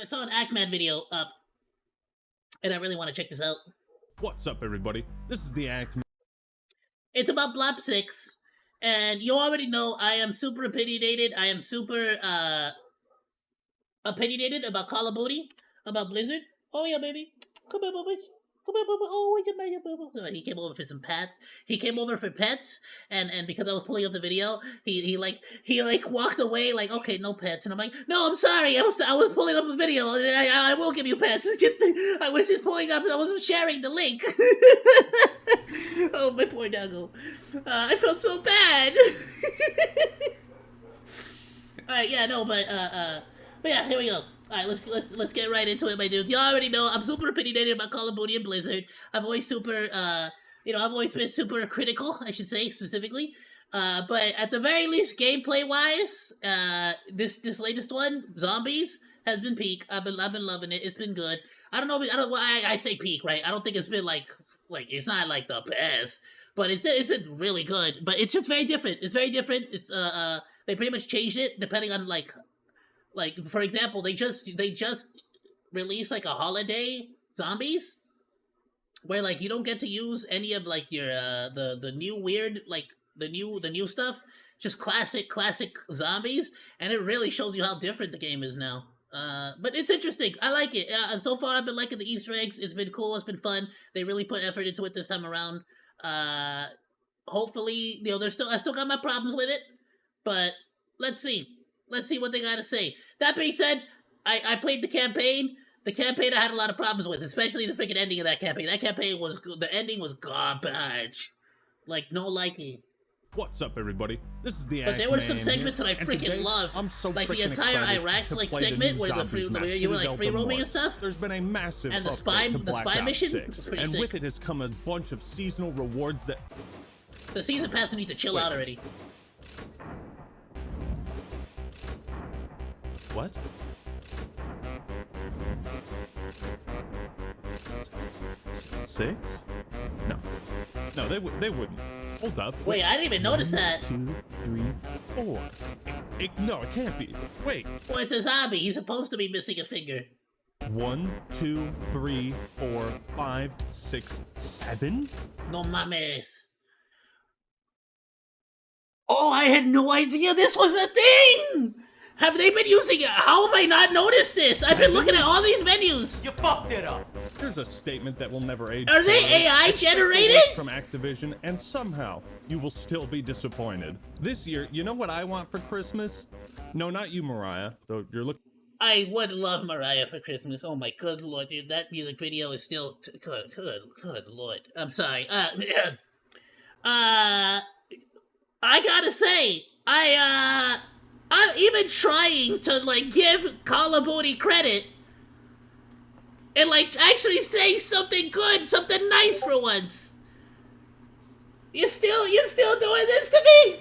I saw an Ackman video up, and I really want to check this out. What's up, everybody? This is the Act. It's about BLOPS 6, and you already know I am super opinionated. I am super opinionated about Call of Duty, about Blizzard. Oh yeah, baby, come here, baby. Come here, baby. Oh, wait a minute, baby. He came over for some pets. He came over for pets, and because I was pulling up the video, he walked away like, okay, no pets, and I'm like, no, I'm sorry, I was pulling up a video. I will give you pets. It's just I was just pulling up. I wasn't sharing the link. Oh, my poor doggo. I felt so bad. All right, yeah, no, but yeah, here we go. Alright, let's get right into it, my dudes. You already know I'm super opinionated about Call of Duty and Blizzard. I've always I've always been super critical, I should say, specifically. But at the very least, gameplay-wise, this latest one, Zombies, has been peak. I've been loving it. It's been good. I don't know why I say peak, right? I don't think it's been like it's not like the best, but it's been really good. But it's just very different. It's very different. It's they pretty much changed it depending on like for example, they just released like a holiday zombies where like you don't get to use any of like your the new weird like the new stuff, just classic zombies, and it really shows you how different the game is now. But it's interesting. I like it. So far I've been liking the Easter eggs. It's been cool. It's been fun. They really put effort into it this time around. Hopefully, I still got my problems with it, but let's see. Let's see what they gotta say. That being said, I played the campaign. The campaign I had a lot of problems with, especially the freaking ending of that campaign. That campaign was the ending was garbage, like no liking. What's up, everybody? This is the But there were some segments that I freaking love, I'm so like the entire Iraq segment where you were like free roaming and stuff. There's been a massive and the update spy mission, 6, and sick. with it has come a bunch of seasonal rewards that the season pass need to chill out already. What? Six? No, they wouldn't. Hold up. Wait, I didn't even notice that. 1, 2, 3, 4. No, it can't be. Wait. Well, it's a zombie. He's supposed to be missing a finger. 1, 2, 3, 4, 5, 6, 7. No mames. Oh, I had no idea this was a thing! Have they been using it? How have I not noticed this? I've been looking at all these menus. You fucked it up. Here's a statement that will never age. Are they AI generated? From Activision, and somehow you will still be disappointed. This year, you know what I want for Christmas? No, not you, Mariah. Though you're looking. I would love Mariah for Christmas. Oh my good lord, dude, that music video is still good lord. I'm sorry. I gotta say, I'm even trying to like give Call of Duty credit and like actually say something good, something nice for once. You still doing this to me?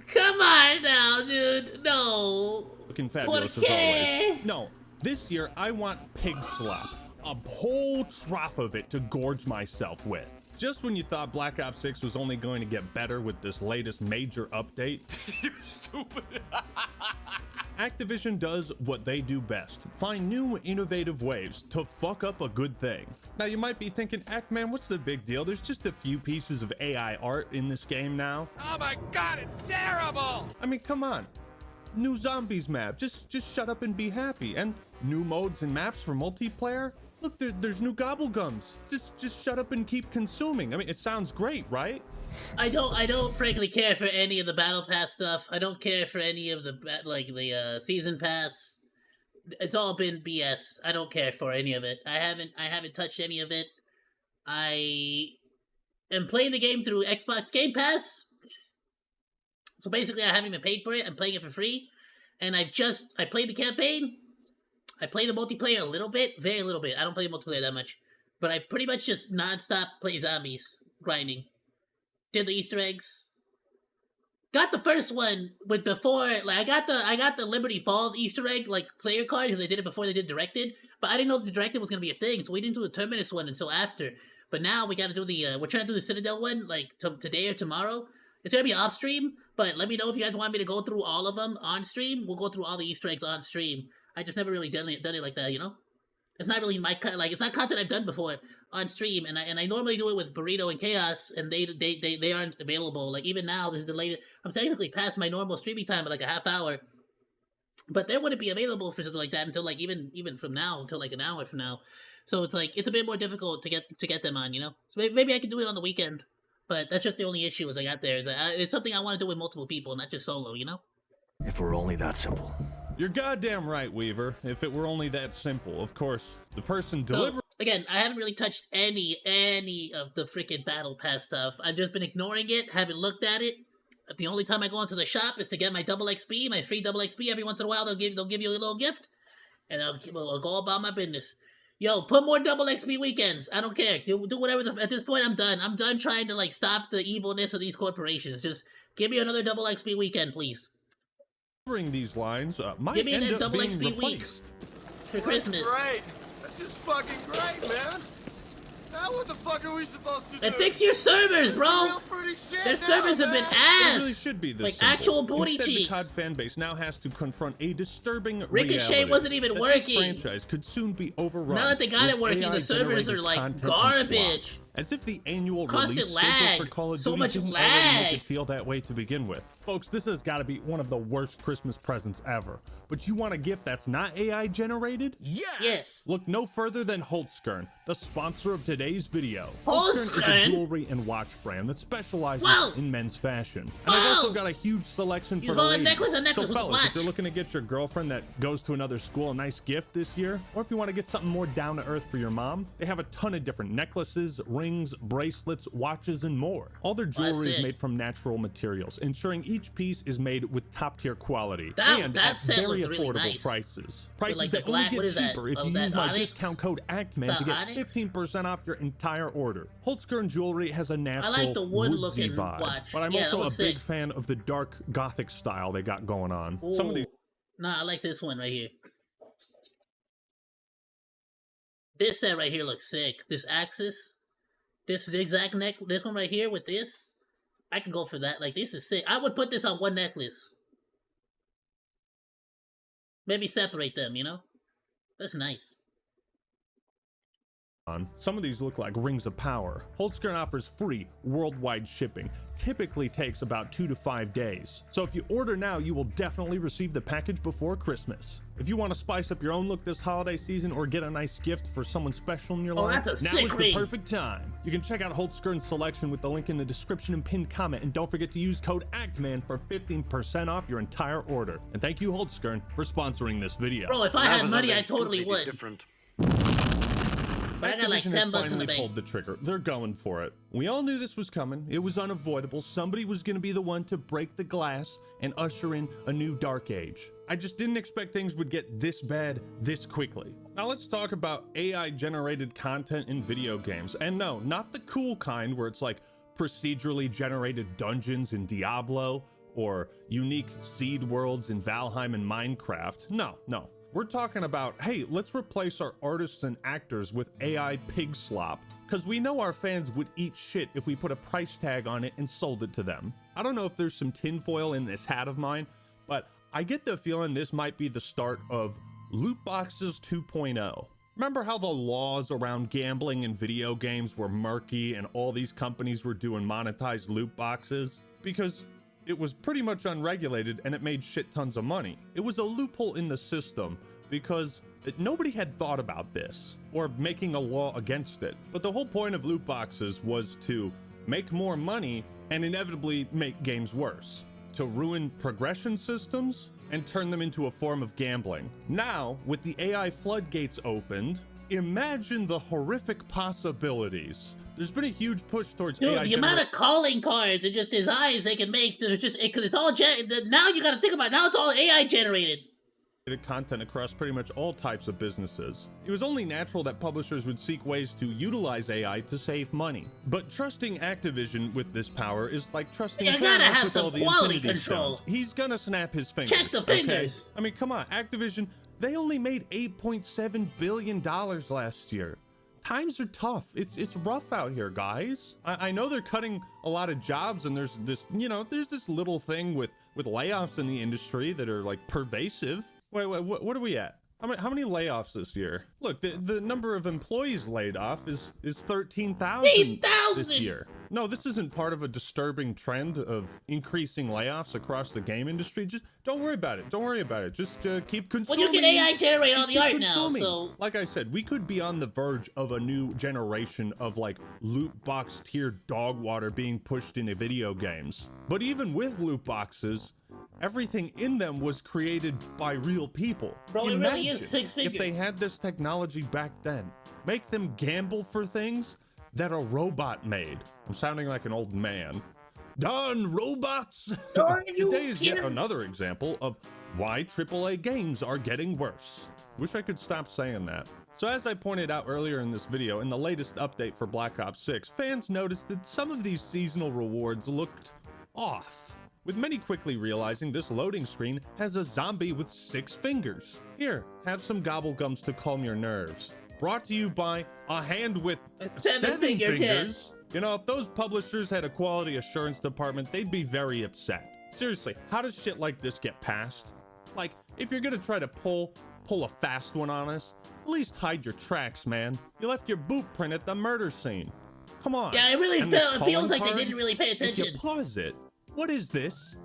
Come on now, dude. No. Looking fabulous as always. No, this year I want pig slop. A whole trough of it to gorge myself with. Just when you thought Black Ops 6 was only going to get better with this latest major update. You're stupid. Activision does what they do best. Find new, innovative ways to fuck up a good thing. Now you might be thinking, Ackman, what's the big deal? There's just a few pieces of AI art in this game now. Oh my god, it's terrible! I mean, come on. New zombies map, just shut up and be happy. And new modes and maps for multiplayer. Look, there's new gobblegums. Just shut up and keep consuming. I mean, it sounds great, right? I don't frankly care for any of the battle pass stuff. I don't care for any of the season pass. It's all been BS. I don't care for any of it. I haven't touched any of it. I am playing the game through Xbox Game Pass. So basically I haven't even paid for it. I'm playing it for free. And I played the campaign. I play the multiplayer a little bit, very little bit. I don't play multiplayer that much. But I pretty much just non-stop play zombies, grinding. Did the Easter eggs. Got the first one with before, like I got the Liberty Falls Easter egg, like player card, because I did it before they did Directed. But I didn't know the Directed was going to be a thing, so we didn't do the Terminus one until after. But now we got to do we're trying to do the Citadel one, like today or tomorrow. It's going to be off stream, but let me know if you guys want me to go through all of them on stream. We'll go through all the Easter eggs on stream. I just never really done it like that, you know. It's not really my like it's not content I've done before on stream, and I normally do it with Burrito and Chaos, and they aren't available. Like even now, this is the latest. I'm technically past my normal streaming time by like a half hour, but they wouldn't be available for something like that until like even from now until like an hour from now. So it's like it's a bit more difficult to get them on, you know. So maybe I can do it on the weekend, but that's just the only issue as I got there. Is it's something I want to do with multiple people, not just solo, you know. If we're only that simple. You're goddamn right, Weaver. If it were only that simple. Of course, the person delivering. Again, I haven't really touched any of the freaking battle pass stuff. I've just been ignoring it, haven't looked at it. The only time I go into the shop is to get my double XP, my free double XP. Every once in a while, they'll give you a little gift, and I'll go about my business. Yo, put more double XP weekends. I don't care. Do whatever. At this point, I'm done. I'm done trying to like stop the evilness of these corporations. Just give me another double XP weekend, please. These lines might Give me end that up double being XP replaced. week for Christmas. Great. That's just fucking great, man. Now what the fuck are we supposed to do? And fix your servers, bro. Their servers have been ass. It really should be this like simple. actual booty Instead, cheeks. the COD fan base now has to confront a disturbing Ricochet reality wasn't even that working. This franchise could soon be overrun. Now that they got it working, the servers are like garbage. As if the annual Constant release schedule lag. for Call of So Duty much didn't lag. already make it feel that way to begin with. Folks, this has got to be one of the worst Christmas presents ever. But you want a gift that's not AI generated? Yes. Look no further than Holtzkern, the sponsor of today's video. is a Holtzkern? jewelry and watch brand that specializes Whoa. in men's fashion. And I've also got a huge selection You for the got a ladies. necklace with So a fellas, watch. if you're looking to get your girlfriend that goes to another school a nice gift this year, or if you want to get something more down to earth for your mom, they have a ton of different necklaces, rings, bracelets, watches, and more. All their jewelry is sick. made from natural materials, ensuring each piece is made with top-tier quality and that at set very looks really affordable nice. prices. Prices like the that black- only what get is that? cheaper if Oh, you that use my onyx? discount code ACTMAN The to get onyx? 15% off your entire order. Holtzkern jewelry has a natural the woodsy wood-looking vibe, watch. but I'm Yeah, that also a looks big sick. fan of the dark gothic style they got going on. Some of these Ooh. Nah, I like this one right here. This set right here looks sick. This axis, this zigzag neck, this one right here with this, I can go for that. Like, this is sick. I would put this on one necklace. Maybe separate them, you know? That's nice. Some of these look like rings of power. Holtzkern offers free worldwide shipping. Typically takes about 2 to 5 days. So if you order now, you will definitely receive the package before Christmas. If you want to spice up your own look this holiday season or get a nice gift for someone special in your life, that's a now sick is the ring. perfect time. You can check out Holtzkern's selection with the link in the description and pinned comment, and don't forget to use code ACTMAN for 15% off your entire order. And thank you, Holtzkern, for sponsoring this video. Bro, if I had money, I totally would. Different. But I got like Activision 10 has bucks in the finally bank. pulled the trigger. They're going for it. We all knew this was coming. It was unavoidable. Somebody was going to be the one to break the glass and usher in a new dark age. I just didn't expect things would get this bad this quickly. Now let's talk about AI generated content in video games. And no, not the cool kind where it's like procedurally generated dungeons in Diablo or unique seed worlds in Valheim and Minecraft. No. We're talking about, hey, let's replace our artists and actors with AI pig slop, because we know our fans would eat shit if we put a price tag on it and sold it to them. I don't know if there's some tinfoil in this hat of mine, but I get the feeling this might be the start of loot boxes 2.0. Remember how the laws around gambling in video games were murky and all these companies were doing monetized loot boxes? Because it was pretty much unregulated and it made shit tons of money. It was a loophole in the system because nobody had thought about this or making a law against it. But the whole point of loot boxes was to make more money and inevitably make games worse, to ruin progression systems and turn them into a form of gambling. Now, with the AI floodgates opened, imagine the horrific possibilities. There's been a huge push towards Dude, AI the amount of calling cards and just designs they can make, that it's just, because it's all, now you gotta think about it, now it's all AI generated. Content across pretty much all types of businesses. It was only natural that publishers would seek ways to utilize AI to save money. But trusting Activision with this power is like trusting You gotta Thanos have with some all the quality Infinity control. Stones. He's gonna snap his fingers. Check the fingers. Okay? I mean, come on, Activision, they only made $8.7 billion last year. Times are tough. It's rough out here, guys. I know they're cutting a lot of jobs, and there's this little thing with layoffs in the industry that are like pervasive. Wait, what are we at? How many layoffs this year? Look, the number of employees laid off is 13,000 this year. No, this isn't part of a disturbing trend of increasing layoffs across the game industry. Just don't worry about it. Don't worry about it. Just keep consuming. Well, you can AI generate all Just the keep art now, consuming. so... Like I said, we could be on the verge of a new generation of like loot box tier dog water being pushed into video games. But even with loot boxes, everything in them was created by real people. Bro, it really is 6 figures. If they had this technology back then, make them gamble for things that a robot made. I'm sounding like an old man. Done, robots! Today is yet another example of why AAA games are getting worse. Wish I could stop saying that. So as I pointed out earlier in this video, in the latest update for Black Ops 6, fans noticed that some of these seasonal rewards looked off, with many quickly realizing this loading screen has a zombie with 6 fingers. Here, have some gobblegums to calm your nerves. Brought to you by a hand with 7 fingers. You know, if those publishers had a quality assurance department, they'd be very upset. Seriously, how does shit like this get passed? Like, if you're gonna try to pull a fast one on us, at least hide your tracks, man. You left your boot print at the murder scene. Come on. Yeah, it really And this feels calling like they card, didn't really pay attention. If you pause it, what is this?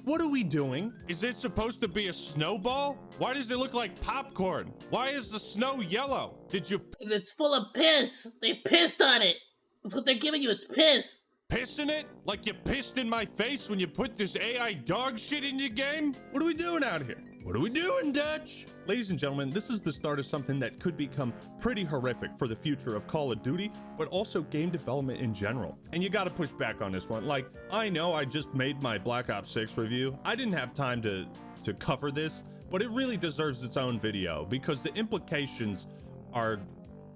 What are we doing? Is it supposed to be a snowball? Why does it look like popcorn? Why is the snow yellow? Did you It's full of piss. They pissed on it. That's what they're giving you, it's piss. piss in it? Like you pissed in my face when you put this AI dog shit in your game? What are we doing out here? What are we doing, Dutch? Ladies and gentlemen, this is the start of something that could become pretty horrific for the future of Call of Duty, but also game development in general. And you gotta push back on this one. Like, I know I just made my Black Ops 6 review. I didn't have time to cover this, but it really deserves its own video because the implications are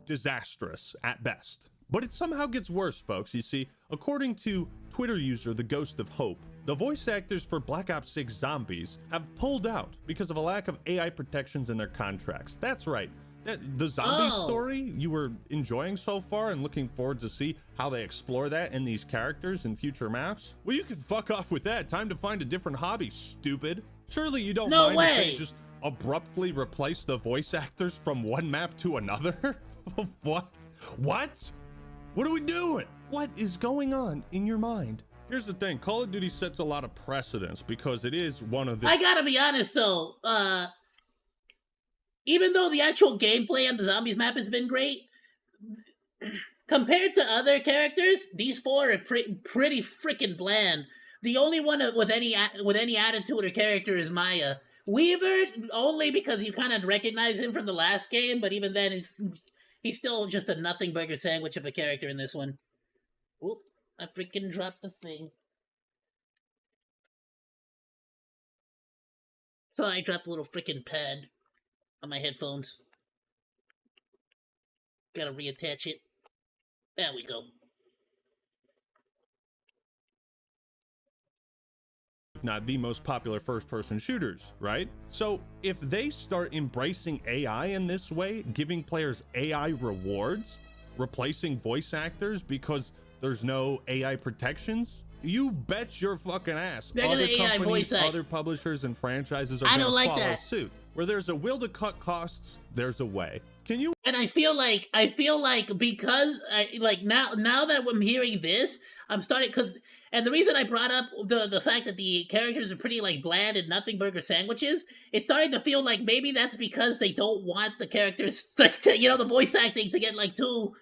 disastrous at best. But it somehow gets worse, folks. You see, according to Twitter user The Ghost of Hope, the voice actors for Black Ops 6 Zombies have pulled out because of a lack of AI protections in their contracts. That's right. The zombie story you were enjoying so far and looking forward to see how they explore that in these characters in future maps? Well, you can fuck off with that. Time to find a different hobby, stupid. Surely you don't mind if they just abruptly replace the voice actors from one map to another? What? What are we doing? What is going on in your mind? Here's the thing, Call of Duty sets a lot of precedents because it is one of the— I gotta be honest though, even though the actual gameplay on the zombies map has been great, compared to other characters, these 4 are pretty freaking bland. The only one with any attitude or character is Maya. Weaver, only because you kind of recognize him from the last game, but even then he's still just a nothing burger sandwich of a character in this one. Oop, I freaking dropped the thing. So I dropped a little freaking pad on my headphones. Gotta reattach it. There we go. not the most popular first-person shooters, right? So if they start embracing AI in this way, giving players AI rewards, replacing voice actors because there's no AI protections, you bet your fucking ass other companies, other publishers, and franchises are gonna follow suit. Where there's a will to cut costs, there's a way. Can you? And I feel like because now that I'm hearing this, I'm starting and the reason I brought up the fact that the characters are pretty like bland and nothing burger sandwiches, it's starting to feel like maybe that's because they don't want the characters the voice acting to get like too.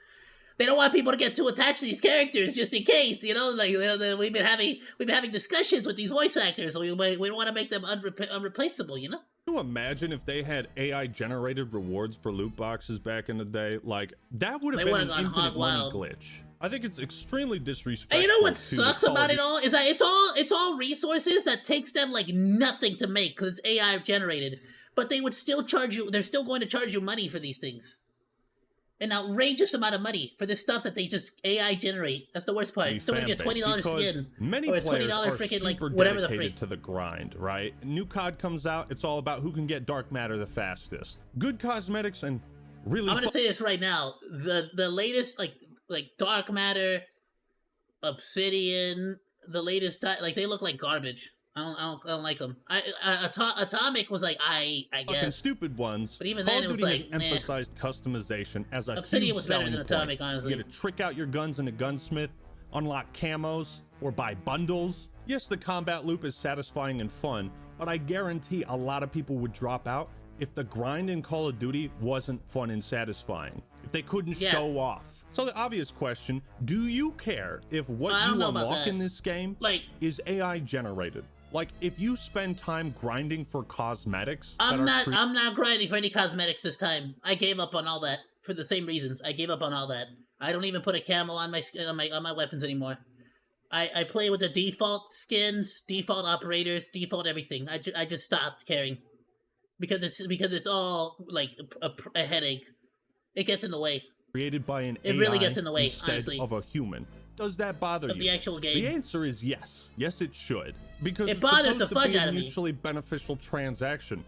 They don't want people to get too attached to these characters, just in case, we've been having discussions with these voice actors, so we don't want to make them unreplaceable, Can you imagine if they had AI generated rewards for loot boxes back in the day? Like, that would have been an infinite money glitch. I think it's extremely disrespectful. And you know what sucks about it all is that it's all resources that takes them like nothing to make because it's AI generated, but they would still charge you. They're still going to charge you money for these things. An outrageous amount of money for this stuff that they just AI generate. That's the worst part. It's still gonna be a $20 skin many or a $20 freaking like super whatever the dedicated to the grind, right? New COD comes out, it's all about who can get dark matter the fastest. Good cosmetics and really. I'm gonna say this right now. The latest like dark matter, obsidian, the latest they look like garbage. I don't like them. Atomic was like I Fucking guess, stupid ones. but even Call then of it was Duty like has meh. emphasized customization as a Obsidian huge was better selling than point. Atomic, honestly. You get to trick out your guns in a gunsmith, unlock camos, or buy bundles. Yes, the combat loop is satisfying and fun, but I guarantee a lot of people would drop out if the grind in Call of Duty wasn't fun and satisfying, if they couldn't show off. So the obvious question, do you care if what I you don't know about unlock that. in this game Like, is AI generated? Like, if you spend time grinding for cosmetics I'm not grinding for any cosmetics this time. I gave up on all that for the same reasons. I gave up on all that. I don't even put a camo on my weapons anymore. I play with the default skins, default operators, default everything. I just stopped caring because it's all like a headache. It gets in the way created by an It AI really gets in the way, instead honestly. of a human. Does that bother of you? the actual game. The answer is yes. Yes, it should. Because It it's bothers supposed the to fudge be a out of me. mutually beneficial transaction.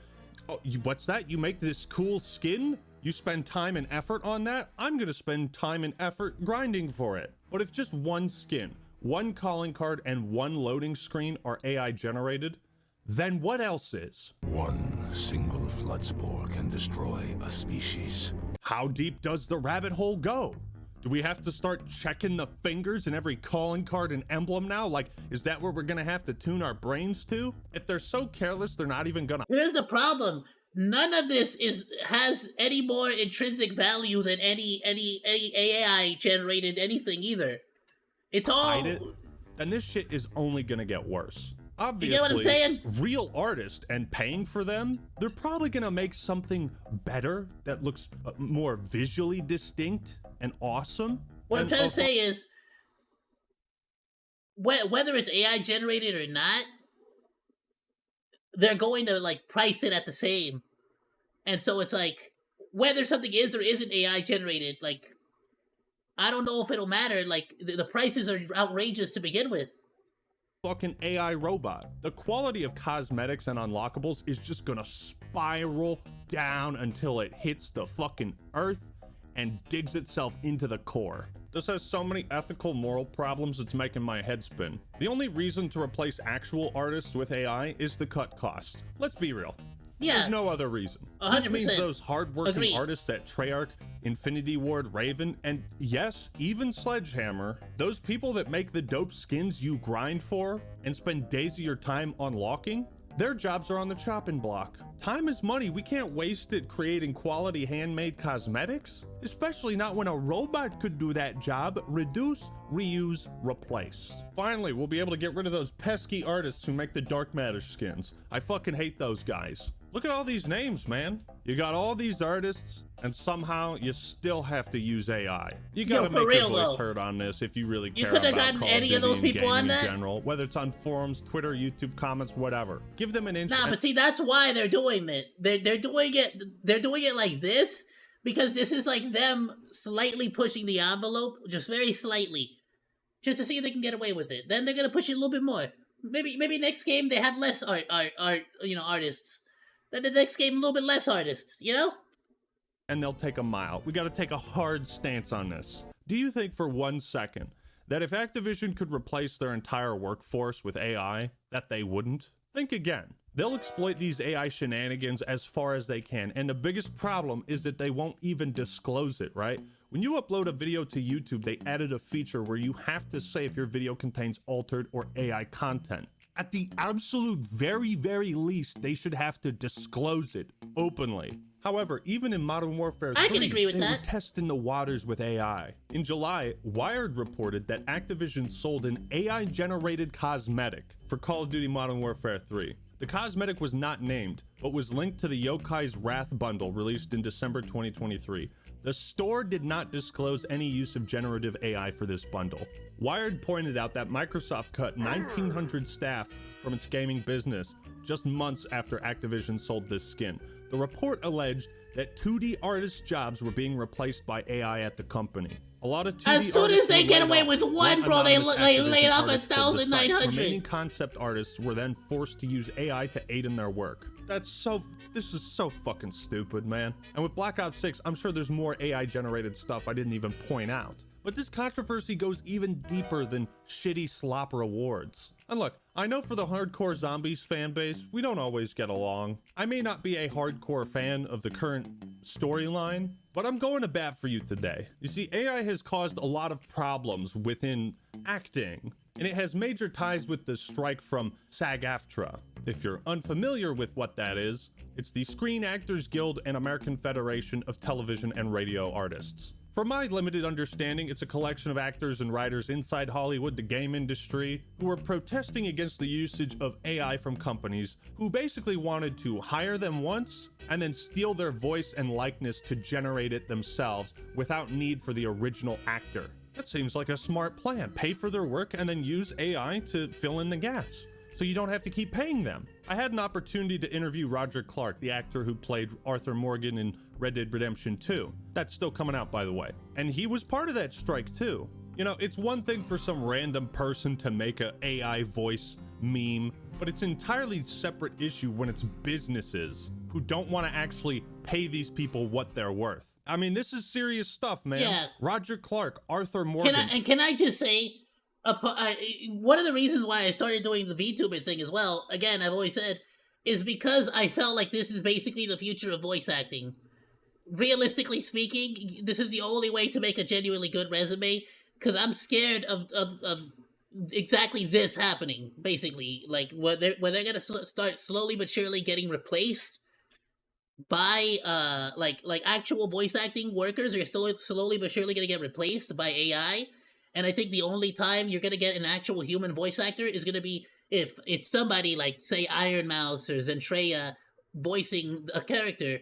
Oh, what's that? You make this cool skin? You spend time and effort on that? I'm gonna spend time and effort grinding for it. But if just one skin, one calling card, and one loading screen are AI generated, then what else is? One single flood spore can destroy a species. How deep does the rabbit hole go? Do we have to start checking the fingers in every calling card and emblem now? Like, is that where we're gonna have to tune our brains to? If they're so careless, they're not even gonna. Here's the problem. None of this has any more intrinsic value than any AI generated anything either. It's all Hide it, then this shit is only gonna get worse. Obviously, You get what I'm saying? real artists and paying for them, they're probably gonna make something better that looks more visually distinct and awesome. What I'm And trying to also- say is, whether it's AI generated or not, they're going to like price it at the same, and so it's like whether something is or isn't AI generated, like I don't know if it'll matter. Like the prices are outrageous to begin with. fucking AI robot. The quality of cosmetics and unlockables is just gonna spiral down until it hits the fucking earth and digs itself into the core. This has so many ethical, moral problems, it's making my head spin. The only reason to replace actual artists with AI is to cut costs. Let's be real. Yeah. There's no other reason. 100%. This means those hardworking Agreed. artists at Treyarch, Infinity Ward, Raven, and yes, even Sledgehammer, those people that make the dope skins you grind for and spend days of your time unlocking, their jobs are on the chopping block. Time is money. We can't waste it creating quality handmade cosmetics, especially not when a robot could do that job. Reduce, reuse, replace. Finally, we'll be able to get rid of those pesky artists who make the dark matter skins. I fucking hate those guys. Look at all these names, man. You got all these artists, and somehow you still have to use AI. You gotta for make real, your voice though. heard on this if you really You care coulda about gotten Call any of Duty those and people on gaming in that? general, whether it's on forums, Twitter, YouTube comments, whatever. Give them an inch. Nah, but see, that's why they're doing it. They're doing it. They're doing it like this because this is like them slightly pushing the envelope, just very slightly, just to see if they can get away with it. Then they're gonna push it a little bit more. Maybe next game they have less artists. Then the next game a little bit less artists. You know? And they'll take a mile. We got to take a hard stance on this. Do you think for 1 second that if Activision could replace their entire workforce with AI, that they wouldn't? Think again. They'll exploit these AI shenanigans as far as they can, and the biggest problem is that they won't even disclose it, right? When you upload a video to YouTube, they added a feature where you have to say if your video contains altered or AI content. At the absolute very least, they should have to disclose it openly. However, even in Modern Warfare 3, I can agree with they that. were testing the waters with AI. In July, Wired reported that Activision sold an AI-generated cosmetic for Call of Duty Modern Warfare 3. The cosmetic was not named, but was linked to the Yokai's Wrath bundle released in December 2023. The store did not disclose any use of generative AI for this bundle. Wired pointed out that Microsoft cut 1,900 staff from its gaming business just months after Activision sold this skin. The report alleged that 2D artists' jobs were being replaced by AI at the company. A lot of 2D As soon artists as they were get laid away off. with one, One bro, they anonymous laid Activision off artist told the site. 1,900. Remaining concept artists were then forced to use AI to aid in their work. This is so fucking stupid, man. And with Black Ops 6, I'm sure there's more AI generated stuff I didn't even point out. But this controversy goes even deeper than shitty slop rewards. And look, I know for the hardcore zombies fan base, we don't always get along. I may not be a hardcore fan of the current storyline, but I'm going to bat for you today. You see, AI has caused a lot of problems within acting, and it has major ties with the strike from SAG-AFTRA. If you're unfamiliar with what that is, it's the Screen Actors Guild and American Federation of Television and Radio Artists. From my limited understanding, it's a collection of actors and writers inside Hollywood, the game industry, who are protesting against the usage of AI from companies who basically wanted to hire them once and then steal their voice and likeness to generate it themselves without need for the original actor. That seems like a smart plan. Pay for their work and then use AI to fill in the gaps, so you don't have to keep paying them. I had an opportunity to interview Roger Clark, the actor who played Arthur Morgan in Red Dead Redemption 2. That's still coming out, by the way. And he was part of that strike too. You know, it's one thing for some random person to make a AI voice meme, but it's an entirely separate issue when it's businesses who don't want to actually pay these people what they're worth. I mean, this is serious stuff, man. Yeah. Roger Clark, Arthur Morgan. Can I just say, one of the reasons why I started doing the VTuber thing as well, again, I've always said, is because I felt like this is basically the future of voice acting. Realistically speaking, this is the only way to make a genuinely good resume, because I'm scared of exactly this happening, basically. Like, where they're gonna start slowly but surely getting replaced by, like actual voice acting workers are slowly but surely gonna get replaced by AI. And I think the only time you're gonna get an actual human voice actor is gonna be if it's somebody like, say, Iron Mouse or Zentreya voicing a character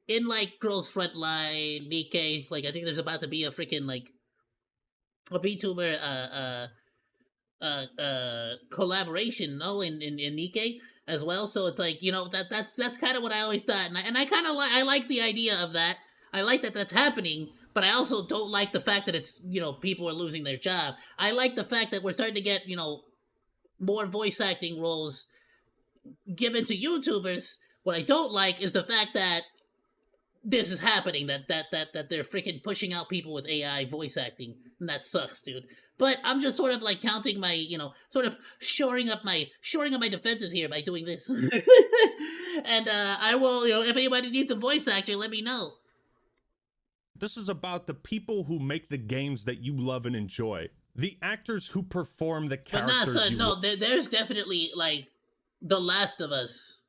in, like, Girls Frontline, Nikkei. Like, I think there's about to be a freaking, like, a VTuber, collaboration, no, in Nikkei as well. So it's like, you know, that's kind of what I always thought. And I kind of I like the idea of that. I like that that's happening. But I also don't like the fact that it's, you know, people are losing their job. I like the fact that we're starting to get, you know, more voice acting roles given to YouTubers. What I don't like is the fact that this is happening, that they're freaking pushing out people with AI voice acting. And that sucks, dude. But I'm just sort of like counting my, you know, sort of shoring up my defenses here by doing this. And I will, you know, if anybody needs a voice actor, let me know. This is about the people who make the games that you love and enjoy. The actors who perform the characters. But nah, son, no, there's definitely, like, The Last of Us,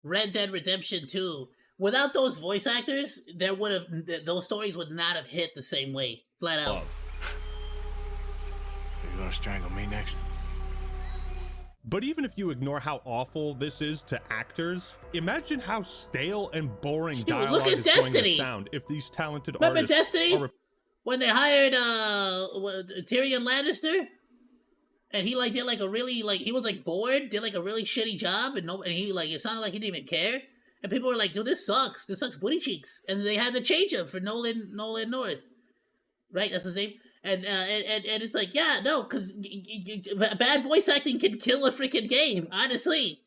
Red Dead Redemption 2. Without those voice actors, those stories would not have hit the same way, flat out. Are you gonna strangle me next? But even if you ignore how awful this is to actors, imagine how stale and boring dialogue look at is going to Destiny. sound if these talented Remember artists Destiny? are When they hired Tyrion Lannister? And he like did like a really like he was like bored, did like a really shitty job, and he like it sounded like he didn't even care. And people were like, "Dude, this sucks. This sucks booty cheeks." And they had to change him for Nolan North, right? That's his name. And it's like, yeah, no, because bad voice acting can kill a freaking game, honestly.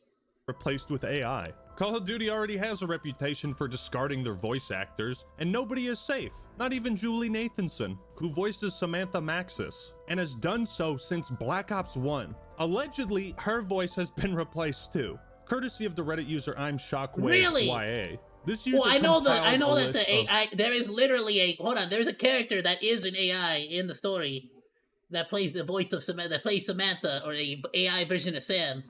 replaced with AI. Call of Duty already has a reputation for discarding their voice actors, and nobody is safe. Not even Julie Nathanson, who voices Samantha Maxis, and has done so since Black Ops 1. Allegedly, her voice has been replaced too, courtesy of the Reddit user I'm Shockwave Really? YA. This user Well, I know that list the AI there is literally there's a character that is an AI in the story that plays the voice of Samantha, or a AI version of Sam.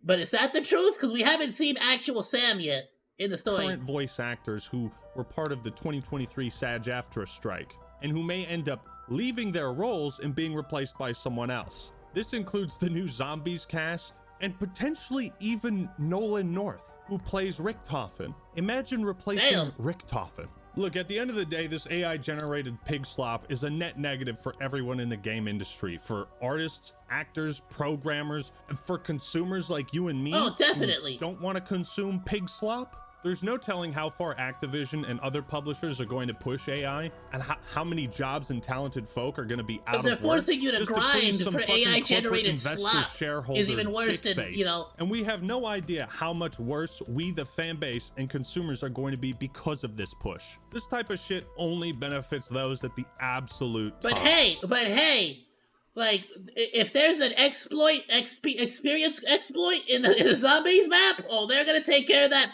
But is that the truth? Because we haven't seen actual Sam yet in the story. Current voice actors who were part of the 2023 SAG-AFTRA strike, and who may end up leaving their roles and being replaced by someone else. This includes the new Zombies cast, and potentially even Nolan North, who plays Richtofen. Imagine replacing Richtofen. Look, at the end of the day, this AI-generated pig slop is a net negative for everyone in the game industry, for artists, actors, programmers, and for consumers like you and me. Oh, definitely. Who don't want to consume pig slop. There's no telling how far Activision and other publishers are going to push AI, and how many jobs and talented folk are going to be out of work. They're forcing you to just grind some for fucking AI-generated corporate slop investor, shareholder, is even worse than, dickface. you know. And we have no idea how much worse we, the fan base, and consumers are going to be because of this push. This type of shit only benefits those at the absolute top. But hey, like, if there's an experience exploit in the zombies map, oh, they're gonna take care of that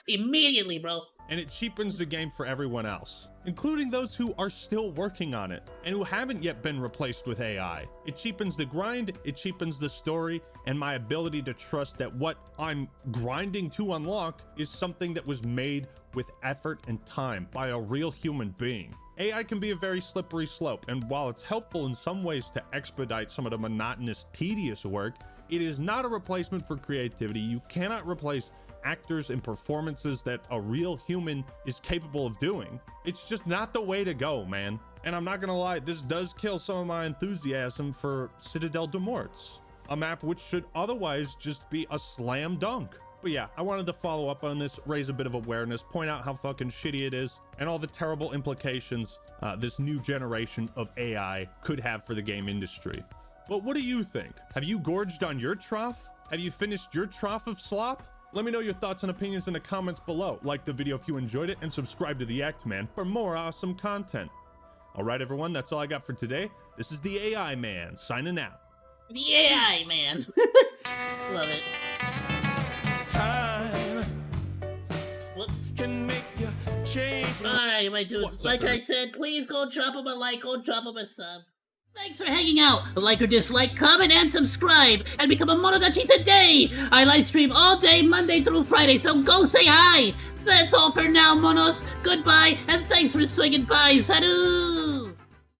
immediately, bro. And it cheapens the game for everyone else, including those who are still working on it and who haven't yet been replaced with AI. It cheapens the grind, it cheapens the story, and my ability to trust that what I'm grinding to unlock is something that was made with effort and time by a real human being. AI can be a very slippery slope, and while it's helpful in some ways to expedite some of the monotonous, tedious work, it is not a replacement for creativity. You cannot replace actors and performances that a real human is capable of doing. It's just not the way to go, man. And I'm not gonna lie, this does kill some of my enthusiasm for Citadel de Morts, a map which should otherwise just be a slam dunk. But yeah, I wanted to follow up on this, raise a bit of awareness, point out how fucking shitty it is, and all the terrible implications this new generation of AI could have for the game industry. But what do you think? Have you gorged on your trough? Have you finished your trough of slop? Let me know your thoughts and opinions in the comments below. Like the video if you enjoyed it, and subscribe to the Act Man for more awesome content. Alright everyone, that's all I got for today. This is the AI Man, signing out. The AI man. Love it. Time Whoops. can make you change. Alrighty, my dudes. What's up, Like I Eric? said, please go drop him a like, go drop him a sub. Thanks for hanging out. Like or dislike, comment, and subscribe, and become a Monodachi today. I live stream all day, Monday through Friday, so go say hi. That's all for now, Monos. Goodbye, and thanks for swinging by. Salut!